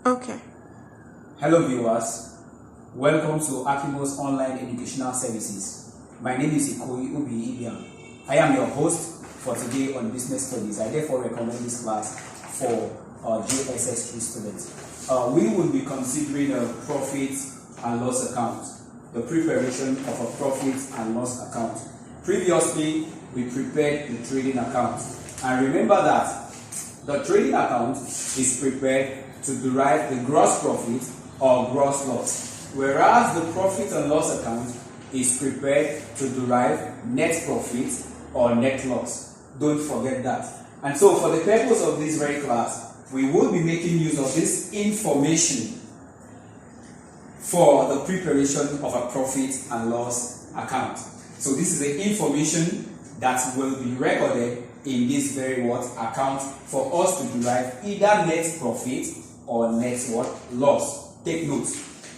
Okay. Hello viewers, welcome to Akimo's Online Educational Services. My name is Ikoyi Ubi Ibiam. I am your host for today on Business Studies. I therefore recommend this class for JSS3 students. We will be considering a profit and loss account, the preparation of a profit and loss account. Previously, we prepared the trading account. And remember that the trading account is prepared to derive the gross profit or gross loss, whereas the profit and loss account is prepared to derive net profit or net loss. Don't forget that. And so for the purpose of this very class, we will be making use of this information for the preparation of a profit and loss account. So this is the information that will be recorded in this very account for us to derive either net profit or net loss. Take note.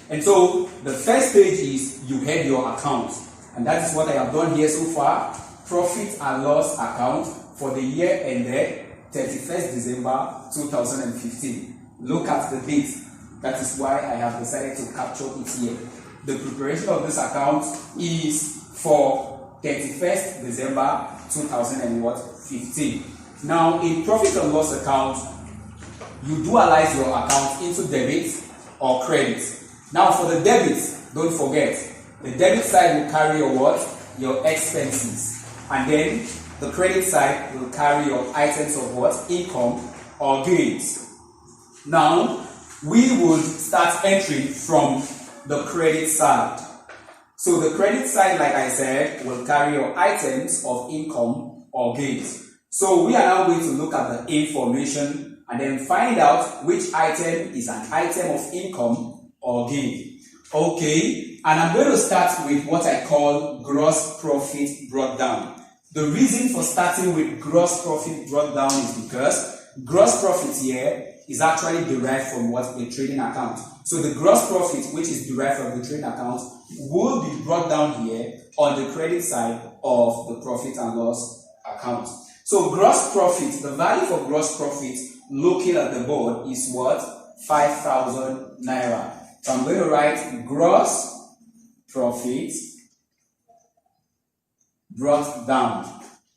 And so the first page is you head your account, and that is what I have done here so far. Profit and loss account for the year ended 31st December 2015. Look at the date. That is why I have decided to capture it here. The preparation of this account is for 31st December 2015. Now, in profit and loss account, you dualize your account into debit or credit. Now, for the debit, don't forget, the debit side will carry your your expenses, and then the credit side will carry your items of income or gains. Now, we would start entering from the credit side. So the credit side, like I said, will carry your items of income or gains. So we are now going to look at the information and then find out which item is an item of income or gain. Okay, and I'm going to start with what I call gross profit brought down. The reason for starting with gross profit brought down is because gross profit here is actually derived from the trading account. So the gross profit, which is derived from the trading account, will be brought down here on the credit side of the profit and loss account. So gross profit, the value for gross profit looking at the board is 5,000 naira. So I'm going to write gross profit brought down.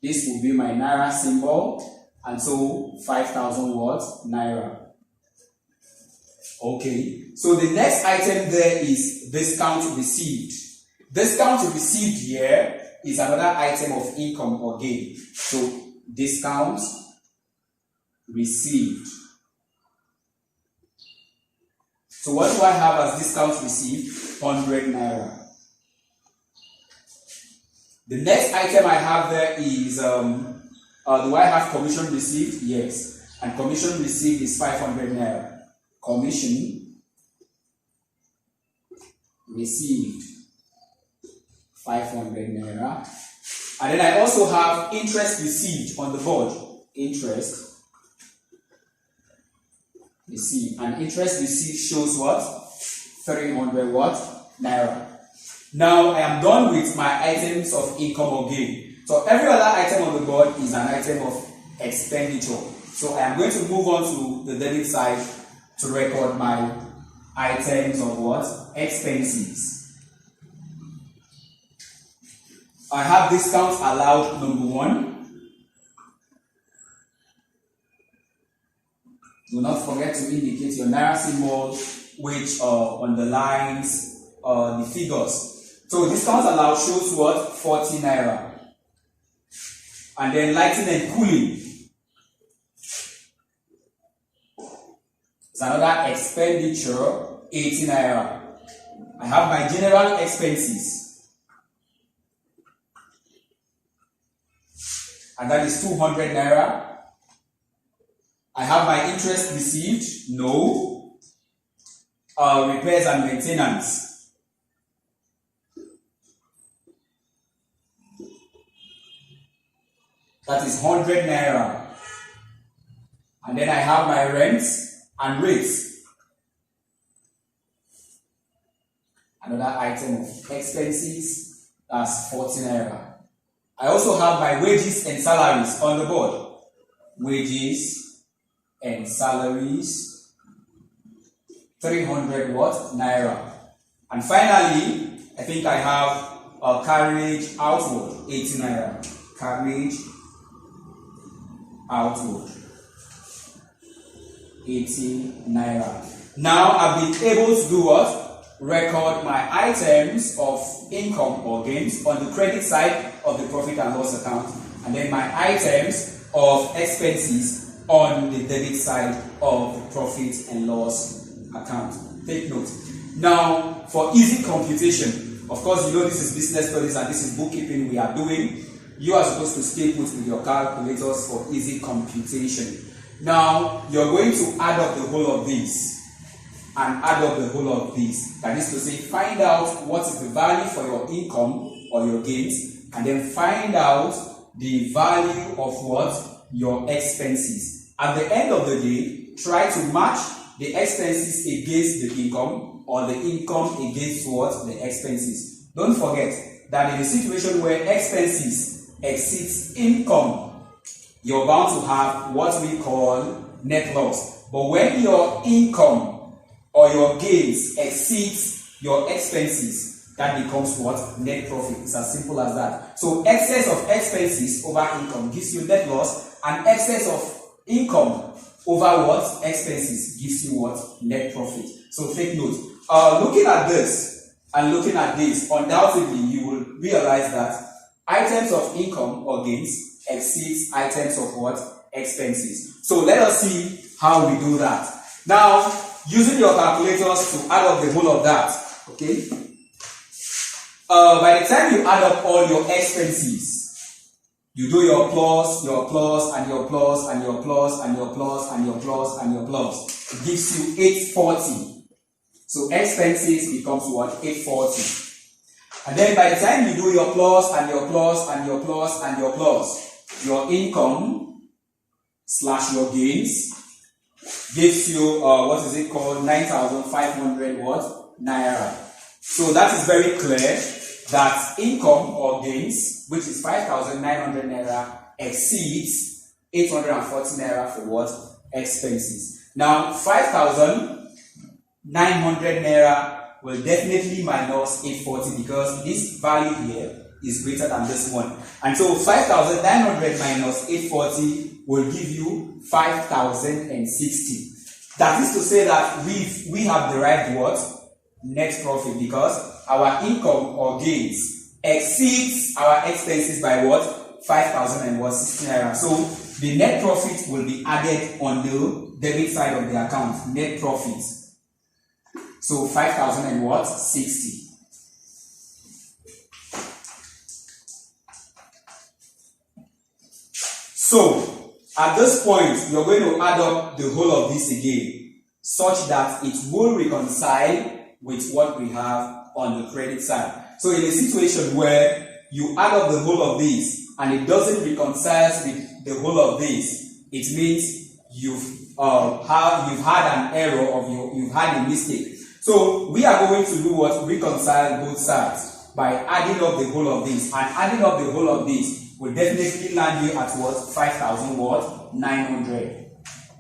This will be my naira symbol, and so 5,000 naira. Okay, so the next item there is discount received. Discount received here is another item of income or gain. So discount received. So what do I have as discount received? 100 naira. The next item I have there is, do I have commission received? Yes. And commission received is 500 naira. Commission received 500 naira. And then I also have interest received on the board. Interest received. And interest received shows 300 naira. Now I am done with my items of income or gain. So every other item on the board is an item of expenditure. So I am going to move on to the debit side to record my items of expenses. I have discounts allowed, number 1. Do not forget to indicate your naira symbol, which underlines the figures. So discounts allowed shows 40 naira. And then lighting and cooling. It's another expenditure, 80 naira. I have my general expenses, and that is 200 naira. I have my interest received, no. Repairs and maintenance. That is 100 naira. And then I have my rents and rates. Another item of expenses, that's 40 naira. I also have my wages and salaries on the board. Wages and salaries 300 what? Naira. And finally, I think I have a carriage outward, 80 Naira. Carriage outward, 80 Naira. Now I've been able to do what? Record my items of income or gains on the credit side of the profit and loss account, and then my items of expenses on the debit side of the profit and loss account. Take note. Now, for easy computation, of course, you know this is business studies and this is bookkeeping we are doing. You are supposed to stay put with your calculators for easy computation. Now, you're going to add up the whole of these and add up the whole of these. That is to say, find out what is the value for your income or your gains, and then find out the value of what? Your expenses. At the end of the day, try to match the expenses against the income or the income against what? The expenses. Don't forget that in a situation where expenses exceeds income, you're bound to have what we call net loss. But when your income or your gains exceeds your expenses, that becomes what? Net profit. It's as simple as that. So excess of expenses over income gives you net loss, and excess of income over what? Expenses gives you what? Net profit. So take note. Looking at this and looking at this, undoubtedly you will realize that items of income or gains exceeds items of what? Expenses. So let us see how we do that. Now, using your calculators to add up the whole of that, okay? By the time you add up all your expenses, you do your plus, and your plus, and your plus, and your plus, and your plus, and your plus. It gives you 840. So expenses becomes what? 840. And then by the time you do your plus, and your plus, and your plus, and your plus, your income slash your gains gives you, what is it called? 9,500 what? Naira. So that is very clear that income or gains, which is 5,900 Naira, exceeds 840 Naira for what? Expenses. Now, 5,900 Naira will definitely minus 840 because this value here is greater than this one. And so 5,900 minus 840 will give you 5,060. That is to say that we have derived what? Net profit, because our income or gains exceeds our expenses by what? 5,060 Naira. So the net profit will be added on the debit side of the account. Net profit. So 5,060. So at this point, you're going to add up the whole of this again, such that it will reconcile with what we have on the credit side. So in a situation where you add up the whole of this and it doesn't reconcile with the whole of this, it means you've had an error or you've had a mistake. So we are going to do what? Reconcile both sides by adding up the whole of this, and adding up the whole of this will definitely land you at what? 5,900.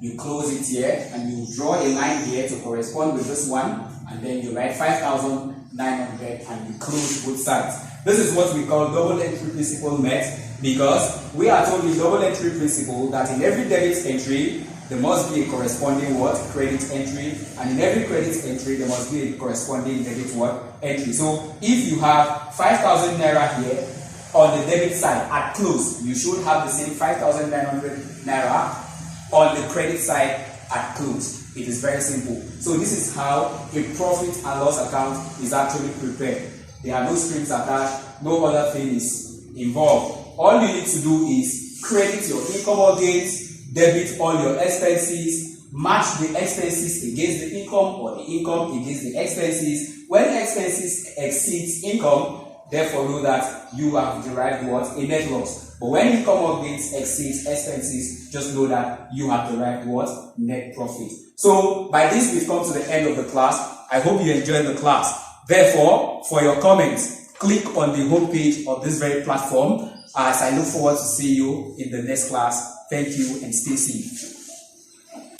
You close it here and you draw a line here to correspond with this one, and then you write 5,900 and you close both sides. This is what we call double entry principle met, because we are told in double entry principle that in every debit entry there must be a corresponding what? Credit entry, and in every credit entry there must be a corresponding debit what? Entry. So if you have 5,000 Naira here on the debit side at close, you should have the same 5,900 Naira on the credit side at close. It is very simple. So this is how a profit and loss account is actually prepared. There are no strings attached, no other thing is involved. All you need to do is credit your income or gains, debit all your expenses, match the expenses against the income or the income against the expenses. When expenses exceeds income, therefore know that you have derived what? A net loss. But when income or gains exceeds expenses, just know that you have derived what? Net profit. So by this we've come to the end of the class. I hope you enjoyed the class. Therefore, for your comments, click on the home page of this very platform as I look forward to see you in the next class. Thank you and stay safe.